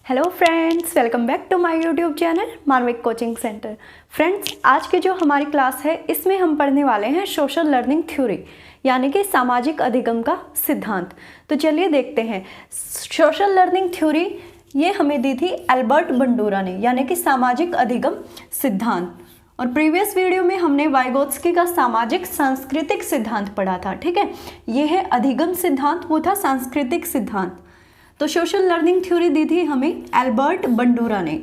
Hello friends, welcome back to my YouTube channel Manvik coaching centre. Friends, आज की जो हमारी क्लास है इसमें हम पढ़ने वाले हैं सोशल लर्निंग थ्योरी यानी कि सामाजिक अधिगम का सिद्धांत। तो चलिए देखते हैं। सोशल लर्निंग थ्योरी ये हमें दी थी एल्बर्ट बंडूरा ने, यानी कि सामाजिक अधिगम सिद्धांत। और प्रीवियस वीडियो में हमने वाइगोत्स्की का सामाजिक सांस्कृतिक सिद्धांत पढ़ा था। ठीक है, ये है अधिगम सिद्धांत, वो था सांस्कृतिक सिद्धांत। तो सोशल लर्निंग थ्योरी दी थी हमें एल्बर्ट बंडूरा ने।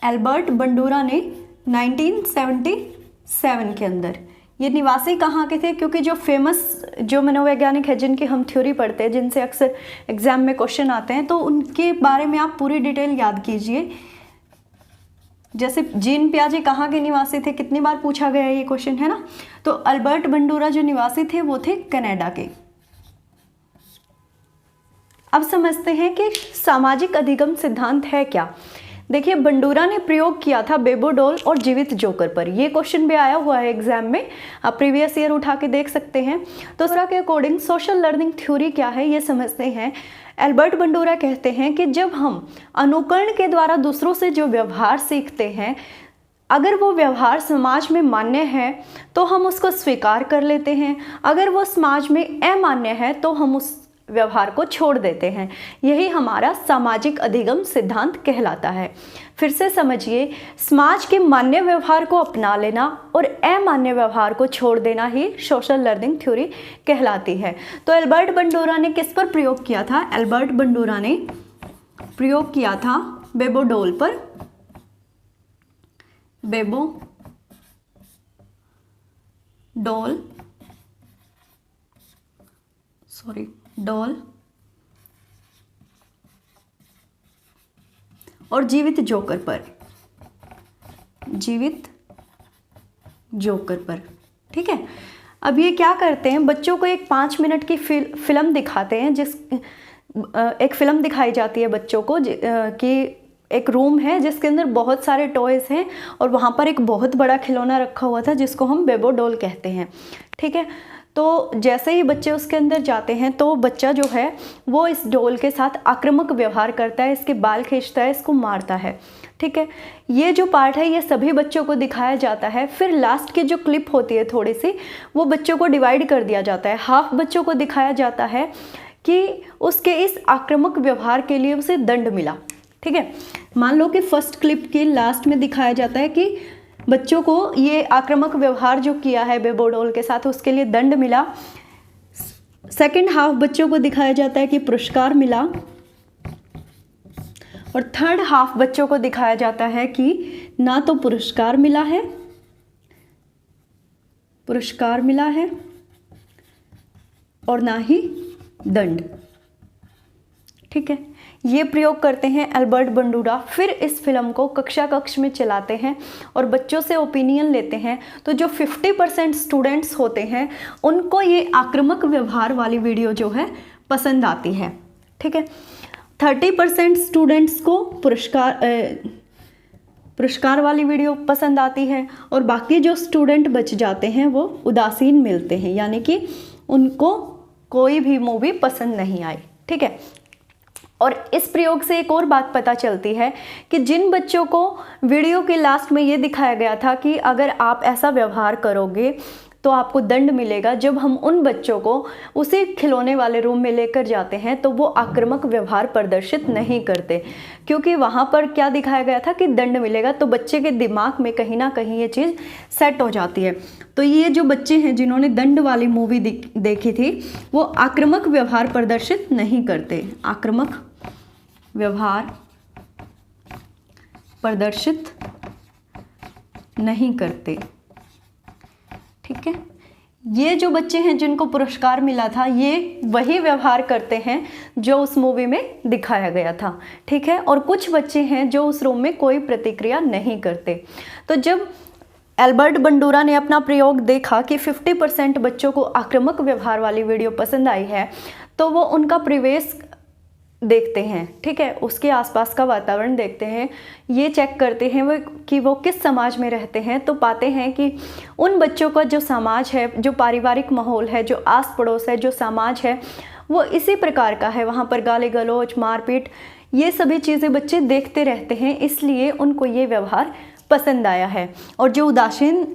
एल्बर्ट बंडूरा ने 1977 के अंदर। ये निवासी कहाँ के थे? क्योंकि जो फेमस जो मनोवैज्ञानिक है जिनकी हम थ्योरी पढ़ते हैं, जिनसे अक्सर एग्जाम में क्वेश्चन आते हैं, तो उनके बारे में आप पूरी डिटेल याद कीजिए। जैसे जीन पियाजे कहाँ के निवासी थे, कितनी बार पूछा गया ये क्वेश्चन, है ना। तो अल्बर्ट बंडूरा जो निवासी थे वो थे कनाडा के। अब समझते हैं कि सामाजिक अधिगम सिद्धांत है क्या। देखिए, बंडूरा ने प्रयोग किया था बेबोडोल और जीवित जोकर पर। ये क्वेश्चन भी आया हुआ है एग्जाम में, आप प्रीवियस ईयर उठा के देख सकते हैं। तो उसके अकॉर्डिंग सोशल लर्निंग थ्योरी क्या है ये समझते हैं। एल्बर्ट बंडूरा कहते हैं कि जब हम अनुकरण के द्वारा दूसरों से जो व्यवहार सीखते हैं, अगर वो व्यवहार समाज में मान्य है तो हम उसको स्वीकार कर लेते हैं, अगर वो समाज में अमान्य है तो हम उस व्यवहार को छोड़ देते हैं। यही हमारा सामाजिक अधिगम सिद्धांत कहलाता है। फिर से समझिए, समाज के मान्य व्यवहार को अपना लेना और अमान्य व्यवहार को छोड़ देना ही सोशल लर्निंग थ्योरी कहलाती है। तो एल्बर्ट बंडूरा ने किस पर प्रयोग किया था? एल्बर्ट बंडूरा ने प्रयोग किया था बेबोडोल पर। डोल और जीवित जोकर पर। ठीक है, अब ये क्या करते हैं, बच्चों को एक 5 मिनट की फिल्म दिखाते हैं। एक फिल्म दिखाई जाती है बच्चों को कि एक रूम है जिसके अंदर बहुत सारे टॉयज़ हैं और वहाँ पर एक बहुत बड़ा खिलौना रखा हुआ था जिसको हम बेबोडोल कहते हैं। ठीक है, तो जैसे ही बच्चे उसके अंदर जाते हैं तो बच्चा जो है वो इस डोल के साथ आक्रामक व्यवहार करता है, इसके बाल खींचता है, इसको मारता है। ठीक है, ये जो पार्ट है ये सभी बच्चों को दिखाया जाता है। फिर लास्ट की जो क्लिप होती है थोड़ी सी, वो बच्चों को डिवाइड कर दिया जाता है। हाफ बच्चों को दिखाया जाता है कि उसके इस आक्रामक व्यवहार के लिए उसे दंड मिला। ठीक है, मान लो कि फर्स्ट क्लिप के लास्ट में दिखाया जाता है कि बच्चों को ये आक्रामक व्यवहार जो किया है बेबोडोल के साथ उसके लिए दंड मिला। सेकंड हाफ बच्चों को दिखाया जाता है कि पुरस्कार मिला, और थर्ड हाफ बच्चों को दिखाया जाता है कि ना तो पुरस्कार मिला है और ना ही दंड। ठीक है, ये प्रयोग करते हैं एल्बर्ट बंडूरा। फिर इस फिल्म को कक्ष में चलाते हैं और बच्चों से ओपिनियन लेते हैं। तो जो 50% स्टूडेंट्स होते हैं उनको ये आक्रामक व्यवहार वाली वीडियो जो है पसंद आती है। ठीक है, 30% स्टूडेंट्स को पुरस्कार वाली वीडियो पसंद आती है और बाकी जो स्टूडेंट बच जाते हैं वो उदासीन मिलते हैं, यानी कि उनको कोई भी मूवी पसंद नहीं आई। ठीक है, और इस प्रयोग से एक और बात पता चलती है कि जिन बच्चों को वीडियो के लास्ट में ये दिखाया गया था कि अगर आप ऐसा व्यवहार करोगे तो आपको दंड मिलेगा, जब हम उन बच्चों को उसी खिलौने वाले रूम में लेकर जाते हैं तो वो आक्रामक व्यवहार प्रदर्शित नहीं करते, क्योंकि वहाँ पर क्या दिखाया गया था कि दंड मिलेगा। तो बच्चे के दिमाग में कहीं ना कहीं ये चीज़ सेट हो जाती है। तो ये जो बच्चे हैं जिन्होंने दंड वाली मूवी देखी थी वो आक्रामक व्यवहार प्रदर्शित नहीं करते, आक्रामक व्यवहार प्रदर्शित नहीं करते। ठीक है, ये जो बच्चे हैं जिनको पुरस्कार मिला था ये वही व्यवहार करते हैं जो उस मूवी में दिखाया गया था। ठीक है, और कुछ बच्चे हैं जो उस रूम में कोई प्रतिक्रिया नहीं करते। तो जब एल्बर्ट बंडूरा ने अपना प्रयोग देखा कि 50% बच्चों को आक्रामक व्यवहार वाली वीडियो पसंद आई है, तो वो उनका परिवेश देखते हैं। ठीक है, उसके आसपास का वातावरण देखते हैं, ये चेक करते हैं वो कि वो किस समाज में रहते हैं। तो पाते हैं कि उन बच्चों का जो समाज है, जो पारिवारिक माहौल है, जो आस पड़ोस है, जो समाज है, वो इसी प्रकार का है। वहाँ पर गाली गलौज, मारपीट, ये सभी चीज़ें बच्चे देखते रहते हैं, इसलिए उनको ये व्यवहार पसंद आया है। और जो उदासीन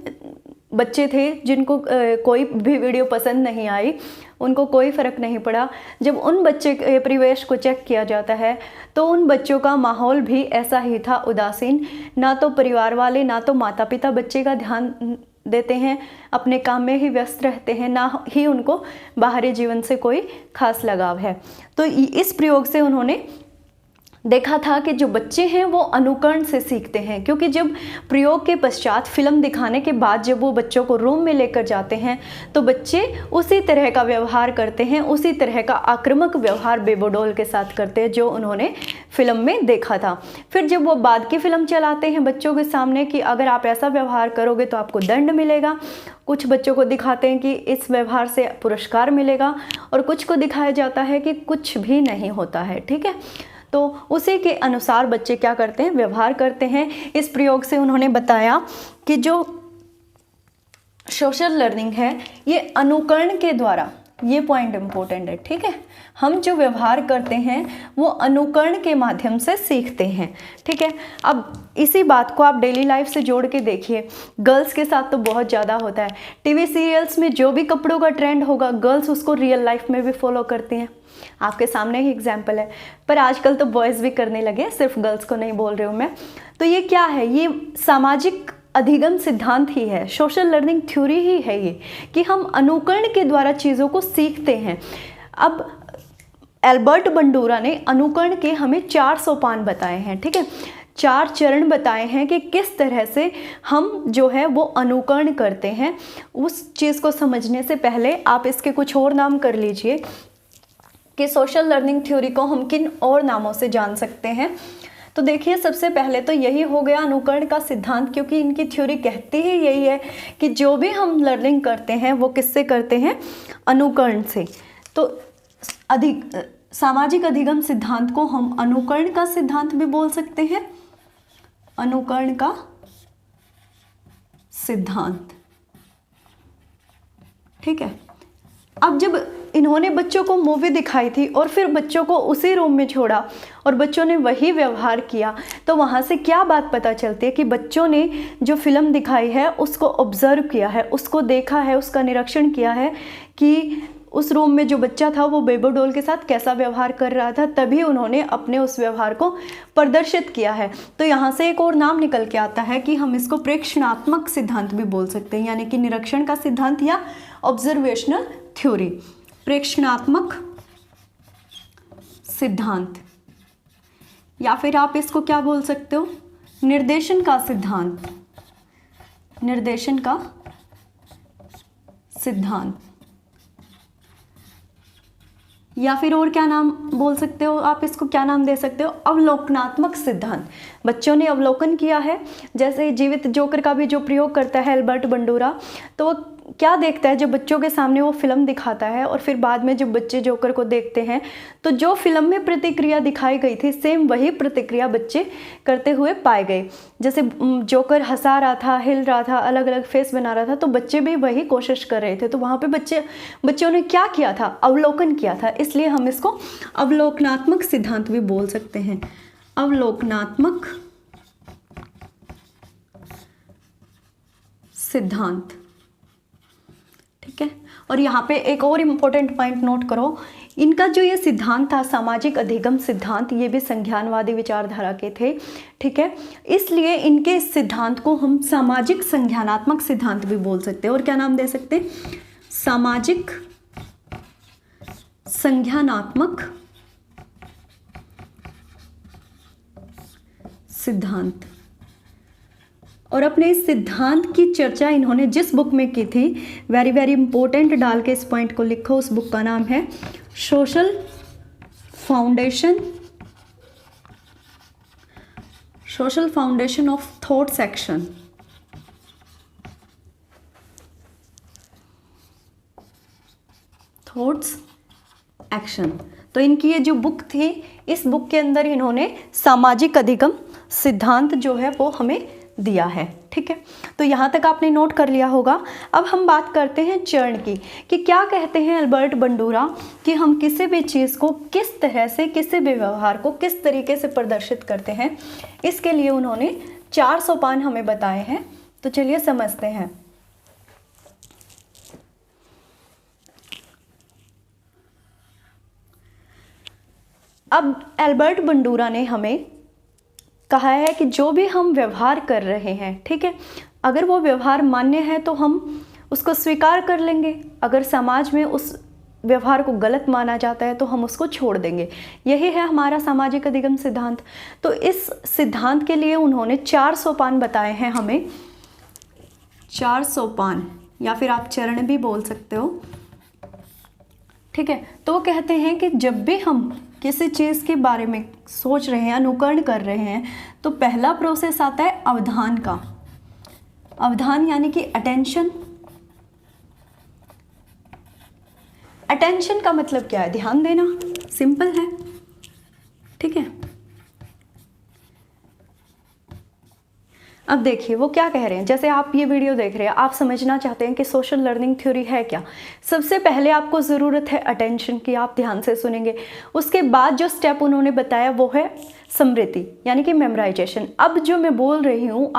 बच्चे थे, जिनको कोई भी वीडियो पसंद नहीं आई, उनको कोई फ़र्क नहीं पड़ा, जब उन बच्चे के परिवेश को चेक किया जाता है तो उन बच्चों का माहौल भी ऐसा ही था, उदासीन। ना तो परिवार वाले, ना तो माता पिता बच्चे का ध्यान देते हैं, अपने काम में ही व्यस्त रहते हैं, ना ही उनको बाहरी जीवन से कोई खास लगाव है। तो इस प्रयोग से उन्होंने देखा था कि जो बच्चे हैं वो अनुकरण से सीखते हैं, क्योंकि जब प्रयोग के पश्चात फिल्म दिखाने के बाद जब वो बच्चों को रूम में लेकर जाते हैं तो बच्चे उसी तरह का व्यवहार करते हैं, उसी तरह का आक्रामक व्यवहार बेबोडोल के साथ करते हैं जो उन्होंने फिल्म में देखा था। फिर जब वो बाद की फिल्म चलाते हैं बच्चों के सामने कि अगर आप ऐसा व्यवहार करोगे तो आपको दंड मिलेगा, कुछ बच्चों को दिखाते हैं कि इस व्यवहार से पुरस्कार मिलेगा, और कुछ को दिखाया जाता है कि कुछ भी नहीं होता है। ठीक है, तो उसी के अनुसार बच्चे क्या करते हैं, व्यवहार करते हैं। इस प्रयोग से उन्होंने बताया कि जो सोशल लर्निंग है ये अनुकरण के द्वारा, ये पॉइंट इम्पोर्टेंट है। ठीक है, हम जो व्यवहार करते हैं वो अनुकरण के माध्यम से सीखते हैं। ठीक है, अब इसी बात को आप डेली लाइफ से जोड़ के देखिए। गर्ल्स के साथ तो बहुत ज़्यादा होता है। टीवी सीरियल्स में जो भी कपड़ों का ट्रेंड होगा, गर्ल्स उसको रियल लाइफ में भी फॉलो करती हैं। आपके सामने ही एग्जाम्पल है, पर आजकल तो बॉयज़ भी करने लगे, सिर्फ गर्ल्स को नहीं बोल रही हूँ मैं। तो ये क्या है, ये सामाजिक अधिगम सिद्धांत ही है, सोशल लर्निंग थ्योरी ही है ये, कि हम अनुकरण के द्वारा चीज़ों को सीखते हैं। अब एल्बर्ट बंडूरा ने अनुकरण के हमें 4 सोपान बताए हैं। ठीक है, 4 चरण बताए हैं कि किस तरह से हम जो है वो अनुकरण करते हैं। उस चीज़ को समझने से पहले आप इसके कुछ और नाम कर लीजिए कि सोशल लर्निंग थ्योरी को हम किन और नामों से जान सकते हैं। तो देखिए, सबसे पहले तो यही हो गया अनुकरण का सिद्धांत, क्योंकि इनकी थ्योरी कहती ही यही है कि जो भी हम लर्निंग करते हैं वो किससे करते हैं, अनुकरण से। तो सामाजिक अधिगम सिद्धांत को हम अनुकरण का सिद्धांत भी बोल सकते हैं, अनुकरण का सिद्धांत। ठीक है, अब जब इन्होंने बच्चों को मूवी दिखाई थी और फिर बच्चों को उसी रूम में छोड़ा और बच्चों ने वही व्यवहार किया, तो वहाँ से क्या बात पता चलती है कि बच्चों ने जो फिल्म दिखाई है उसको ऑब्जर्व किया है, उसको देखा है, उसका निरीक्षण किया है कि उस रूम में जो बच्चा था वो बेबोडोल के साथ कैसा व्यवहार कर रहा था, तभी उन्होंने अपने उस व्यवहार को प्रदर्शित किया है। तो यहाँ से एक और नाम निकल के आता है कि हम इसको प्रेक्षणात्मक सिद्धांत भी बोल सकते हैं, यानी कि निरीक्षण का सिद्धांत या ऑब्जर्वेशनल थ्योरी, प्रेक्षणात्मक सिद्धांत, या फिर आप इसको क्या बोल सकते हो, निर्देशन का सिद्धांत, निर्देशन का सिद्धांत, या फिर और क्या नाम बोल सकते हो आप, इसको क्या नाम दे सकते हो, अवलोकनात्मक सिद्धांत। बच्चों ने अवलोकन किया है, जैसे जीवित जोकर का भी जो प्रयोग करता है एल्बर्ट बंडूरा, तो वो क्या देखता है, जब बच्चों के सामने वो फिल्म दिखाता है और फिर बाद में जब बच्चे जोकर को देखते हैं तो जो फिल्म में प्रतिक्रिया दिखाई गई थी सेम वही प्रतिक्रिया बच्चे करते हुए पाए गए। जैसे जोकर हंसा रहा था, हिल रहा था, अलग अलग फेस बना रहा था, तो बच्चे भी वही कोशिश कर रहे थे। तो वहाँ पे बच्चों ने क्या किया था, अवलोकन किया था, इसलिए हम इसको अवलोकनात्मक सिद्धांत भी बोल सकते हैं, अवलोकनात्मक सिद्धांत। ठीक है, और यहाँ पे एक और इम्पोर्टेंट पॉइंट नोट करो, इनका जो ये सिद्धांत था सामाजिक अधिगम सिद्धांत, ये भी संज्ञानवादी विचारधारा के थे। ठीक है, इसलिए इनके इस सिद्धांत को हम सामाजिक संज्ञानात्मक सिद्धांत भी बोल सकते हैं। और क्या नाम दे सकते हैं, सामाजिक संज्ञानात्मक सिद्धांत। और अपने इस सिद्धांत की चर्चा इन्होंने जिस बुक में की थी, वेरी वेरी इंपॉर्टेंट डाल के इस पॉइंट को लिखो, उस बुक का नाम है social foundation of thoughts action. Thoughts action. तो इनकी ये जो बुक थी, इस बुक के अंदर इन्होंने सामाजिक अधिगम सिद्धांत जो है वो हमें दिया है। ठीक है, तो यहाँ तक आपने नोट कर लिया होगा। अब हम बात करते हैं चरण की, कि क्या कहते हैं अल्बर्ट बंडूरा कि हम किसी भी चीज़ को किस तरह से, किसी भी व्यवहार को किस तरीके से प्रदर्शित करते हैं। इसके लिए उन्होंने 4 सोपान हमें बताए हैं, तो चलिए समझते हैं। अब एल्बर्ट बंडूरा ने हमें कहा है कि जो भी हम व्यवहार कर रहे हैं, ठीक है, अगर वो व्यवहार मान्य है तो हम उसको स्वीकार कर लेंगे, अगर समाज में उस व्यवहार को गलत माना जाता है तो हम उसको छोड़ देंगे। यही है हमारा सामाजिक अधिगम सिद्धांत। तो इस सिद्धांत के लिए उन्होंने 4 सोपान बताए हैं हमें, 4 सोपान या फिर आप चरण भी बोल सकते हो, ठीक है। तो वो कहते हैं कि जब भी हम किसी चीज़ के बारे में सोच रहे हैं, अनुकरण कर रहे हैं, तो पहला प्रोसेस आता है अवधान का। अवधान यानी कि अटेंशन। अटेंशन का मतलब क्या है? ध्यान देना, सिंपल है, ठीक है। अब देखिए वो क्या कह रहे हैं, जैसे आप ये वीडियो देख रहे हैं, आप समझना चाहते हैं कि सोशल लर्निंग थ्योरी है क्या। सबसे पहले आपको ज़रूरत है अटेंशन की, आप ध्यान से सुनेंगे। उसके बाद जो स्टेप उन्होंने बताया वो है स्मृति यानी कि मेमोराइजेशन। अब जो मैं बोल रही हूँ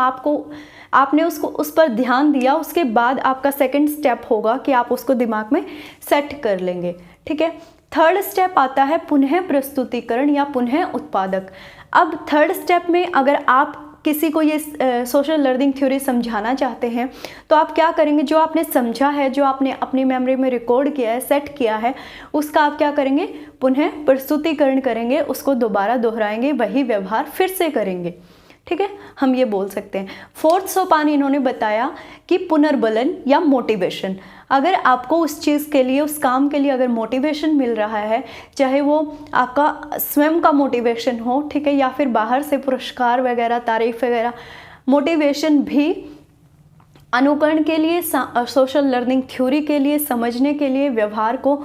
आपने उसको उस पर ध्यान दिया, उसके बाद आपका सेकंड स्टेप होगा कि आप उसको दिमाग में सेट कर लेंगे, ठीक है। थर्ड स्टेप आता है पुनः प्रस्तुतिकरण या पुनः उत्पादक। अब थर्ड स्टेप में अगर आप किसी को ये सोशल लर्निंग थ्योरी समझाना चाहते हैं तो आप क्या करेंगे, जो आपने समझा है, जो आपने अपनी मेमोरी में रिकॉर्ड किया है, सेट किया है, उसका आप क्या करेंगे, पुनः प्रस्तुतिकरण करेंगे, उसको दोबारा दोहराएंगे, वही व्यवहार फिर से करेंगे, ठीक है। हम ये बोल सकते हैं। फोर्थ सोपान इन्होंने बताया कि पुनर्बलन या मोटिवेशन। अगर आपको उस चीज़ के लिए, उस काम के लिए अगर मोटिवेशन मिल रहा है, चाहे वो आपका स्वयं का मोटिवेशन हो, ठीक है, या फिर बाहर से पुरस्कार वगैरह, तारीफ वगैरह, मोटिवेशन भी अनुकरण के लिए, सोशल लर्निंग थ्योरी के लिए, समझने के लिए, व्यवहार को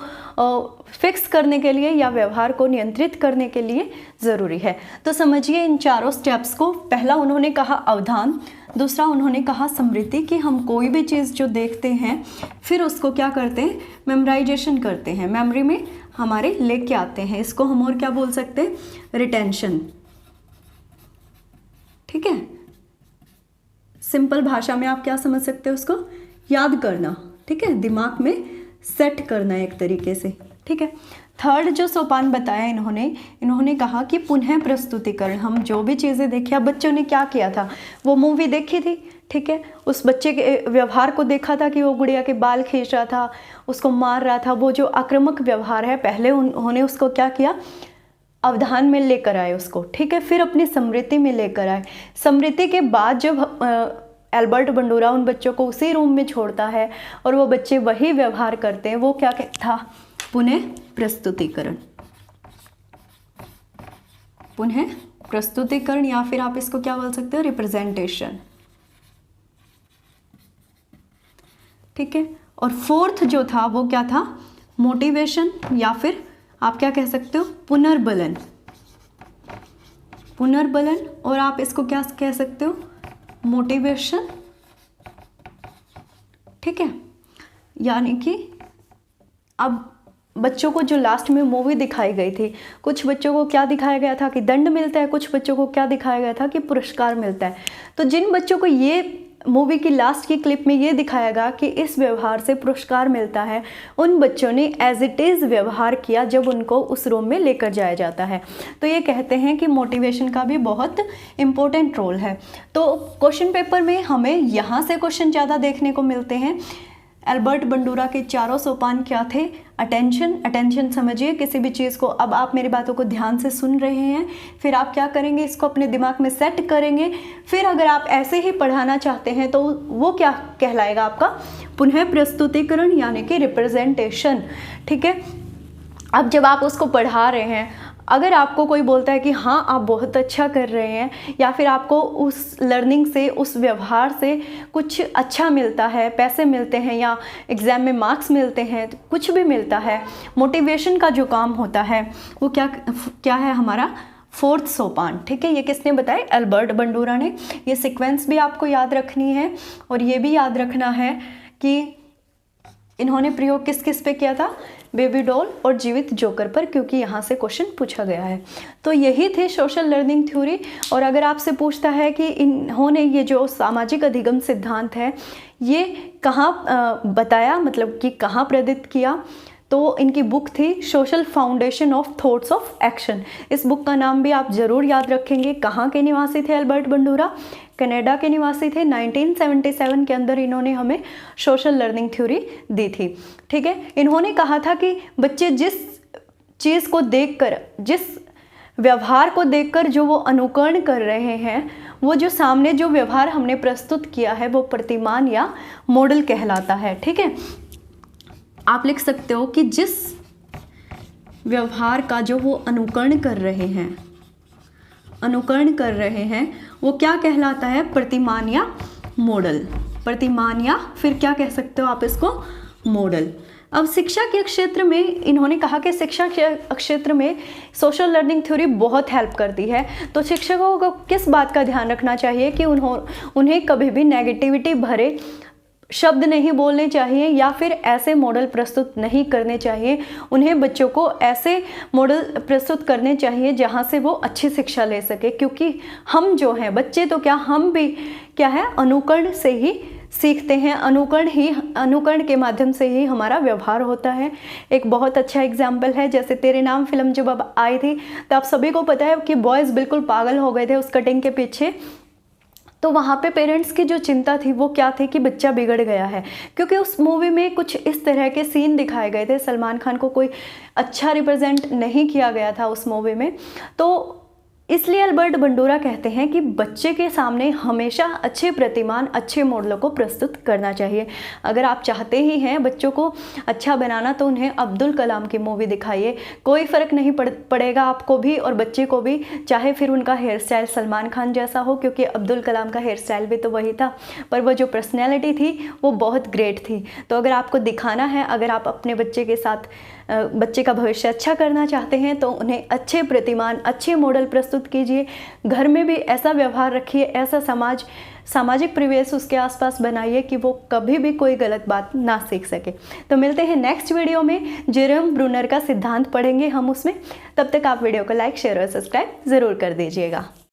फिक्स करने के लिए या व्यवहार को नियंत्रित करने के लिए ज़रूरी है। तो समझिए इन चारों स्टेप्स को। पहला उन्होंने कहा अवधान, दूसरा उन्होंने कहा स्मृति, कि हम कोई भी चीज़ जो देखते हैं फिर उसको क्या करते हैं, मेमोराइजेशन करते हैं, मेमोरी में हमारे लेके आते हैं। इसको हम और क्या बोल सकते हैं, रिटेंशन, ठीक है। सिंपल भाषा में आप क्या समझ सकते हो, उसको याद करना, ठीक है, दिमाग में सेट करना एक तरीके से, ठीक है। थर्ड जो सोपान बताया इन्होंने कहा कि पुनः प्रस्तुतिकरण। हम जो भी चीज़ें देखी, अब बच्चों ने क्या किया था, वो मूवी देखी थी, ठीक है, उस बच्चे के व्यवहार को देखा था कि वो गुड़िया के बाल खींच रहा था, उसको मार रहा था, वो जो आक्रामक व्यवहार है, पहले उन्होंने उसको क्या किया, अवधान में लेकर आए उसको, ठीक है, फिर अपनी स्मृति में लेकर आए। स्मृति के बाद जब एल्बर्ट बंडूरा उन बच्चों को उसी रूम में छोड़ता है और वो बच्चे वही व्यवहार करते हैं, वो क्या था, पुनः प्रस्तुतिकरण। पुनः प्रस्तुतिकरण या फिर आप इसको क्या बोल सकते हो, रिप्रेजेंटेशन, ठीक है। और फोर्थ जो था वो क्या था, मोटिवेशन या फिर आप क्या कह सकते हो, पुनर्बलन। पुनर्बलन और आप इसको क्या कह सकते हो, मोटिवेशन, ठीक है। यानी कि अब बच्चों को जो लास्ट में मूवी दिखाई गई थी, कुछ बच्चों को क्या दिखाया गया था कि दंड मिलता है, कुछ बच्चों को क्या दिखाया गया था कि पुरस्कार मिलता है। तो जिन बच्चों को ये मूवी की लास्ट की क्लिप में ये दिखाया गया कि इस व्यवहार से पुरस्कार मिलता है, उन बच्चों ने एज इट इज़ व्यवहार किया जब उनको उस रूम में लेकर जाया जाता है। तो ये कहते हैं कि मोटिवेशन का भी बहुत इम्पोर्टेंट रोल है। तो क्वेश्चन पेपर में हमें यहाँ से क्वेश्चन ज़्यादा देखने को मिलते हैं। एल्बर्ट बंडूरा के चारों सोपान क्या थे, अटेंशन समझिए किसी भी चीज़ को। अब आप मेरी बातों को ध्यान से सुन रहे हैं, फिर आप क्या करेंगे, इसको अपने दिमाग में सेट करेंगे। फिर अगर आप ऐसे ही पढ़ाना चाहते हैं तो वो क्या कहलाएगा, आपका पुनः प्रस्तुतिकरण यानी कि रिप्रेजेंटेशन, ठीक है। अब जब आप उसको पढ़ा रहे हैं, अगर आपको कोई बोलता है कि हाँ आप बहुत अच्छा कर रहे हैं, या फिर आपको उस लर्निंग से, उस व्यवहार से कुछ अच्छा मिलता है, पैसे मिलते हैं या एग्ज़ाम में मार्क्स मिलते हैं, कुछ भी मिलता है, मोटिवेशन का जो काम होता है वो क्या है, हमारा फोर्थ सोपान, ठीक है। ये किसने बताया? एल्बर्ट बंडूरा ने। ये सीक्वेंस भी आपको याद रखनी है और ये भी याद रखना है कि इन्होंने प्रयोग किस किस पे किया था? बेबी डॉल और जीवित जोकर पर, क्योंकि यहाँ से क्वेश्चन पूछा गया है। तो यही थे सोशल लर्निंग थ्योरी। और अगर आपसे पूछता है कि इन्होंने ये जो सामाजिक अधिगम सिद्धांत है ये कहाँ बताया, मतलब कि कहाँ प्रेरित किया, तो इनकी बुक थी social foundation of thoughts of action. इस बुक का नाम भी आप ज़रूर याद रखेंगे। कहाँ के निवासी थे एल्बर्ट बंडूरा? कनाडा के निवासी थे। 1977 के अंदर इन्होंने हमें सोशल लर्निंग थ्योरी दी थी, ठीक है। इन्होंने कहा था कि बच्चे जिस चीज़ को देखकर, जिस व्यवहार को देखकर जो वो अनुकरण कर रहे हैं, वो जो सामने जो व्यवहार हमने प्रस्तुत किया है वो प्रतिमान या मॉडल कहलाता है, ठीक है। आप लिख सकते हो कि जिस व्यवहार का जो वो अनुकरण कर रहे हैं, अनुकरण कर रहे हैं, वो क्या कहलाता है? प्रतिमान या मॉडल। प्रतिमान या फिर क्या कह सकते हो आप इसको? मॉडल। अब शिक्षा के क्षेत्र में इन्होंने कहा कि शिक्षा के क्षेत्र में सोशल लर्निंग थ्योरी बहुत हेल्प करती है। तो शिक्षकों को किस बात का ध्यान रखना चाहिए कि उन्हें कभी भी नेगेटिविटी भरे शब्द नहीं बोलने चाहिए या फिर ऐसे मॉडल प्रस्तुत नहीं करने चाहिए। उन्हें बच्चों को ऐसे मॉडल प्रस्तुत करने चाहिए जहां से वो अच्छी शिक्षा ले सके, क्योंकि हम जो हैं बच्चे तो क्या, हम भी क्या है, अनुकरण से ही सीखते हैं। अनुकरण के माध्यम से ही हमारा व्यवहार होता है। एक बहुत अच्छा एग्जाम्पल है, जैसे तेरे नाम फिल्म जब अब आई थी तो आप सभी को पता है कि बॉयज़ बिल्कुल पागल हो गए थे उस कटिंग के पीछे। तो वहाँ पे पेरेंट्स की जो चिंता थी वो क्या थी कि बच्चा बिगड़ गया है, क्योंकि उस मूवी में कुछ इस तरह के सीन दिखाए गए थे। सलमान खान को कोई अच्छा रिप्रेजेंट नहीं किया गया था उस मूवी में। तो इसलिए एल्बर्ट बंडूरा कहते हैं कि बच्चे के सामने हमेशा अच्छे प्रतिमान, अच्छे मॉडलों को प्रस्तुत करना चाहिए। अगर आप चाहते ही हैं बच्चों को अच्छा बनाना तो उन्हें अब्दुल कलाम की मूवी दिखाइए। कोई फ़र्क नहीं पड़ेगा आपको भी और बच्चे को भी, चाहे फिर उनका हेयर स्टाइल सलमान खान जैसा हो, क्योंकि अब्दुल कलाम का हेयर स्टाइल भी तो वही था, पर वो जो पर्सनैलिटी थी वो बहुत ग्रेट थी। तो अगर आपको दिखाना है, अगर आप अपने बच्चे के साथ बच्चे का भविष्य अच्छा करना चाहते हैं तो उन्हें अच्छे प्रतिमान, अच्छे मॉडल प्रस्तुत कीजिए। घर में भी ऐसा व्यवहार रखिए, ऐसा सामाजिक परिवेश उसके आसपास बनाइए कि वो कभी भी कोई गलत बात ना सीख सके। तो मिलते हैं नेक्स्ट वीडियो में, जेरोम ब्रूनर का सिद्धांत पढ़ेंगे हम उसमें। तब तक आप वीडियो को लाइक, शेयर और सब्सक्राइब ज़रूर कर दीजिएगा।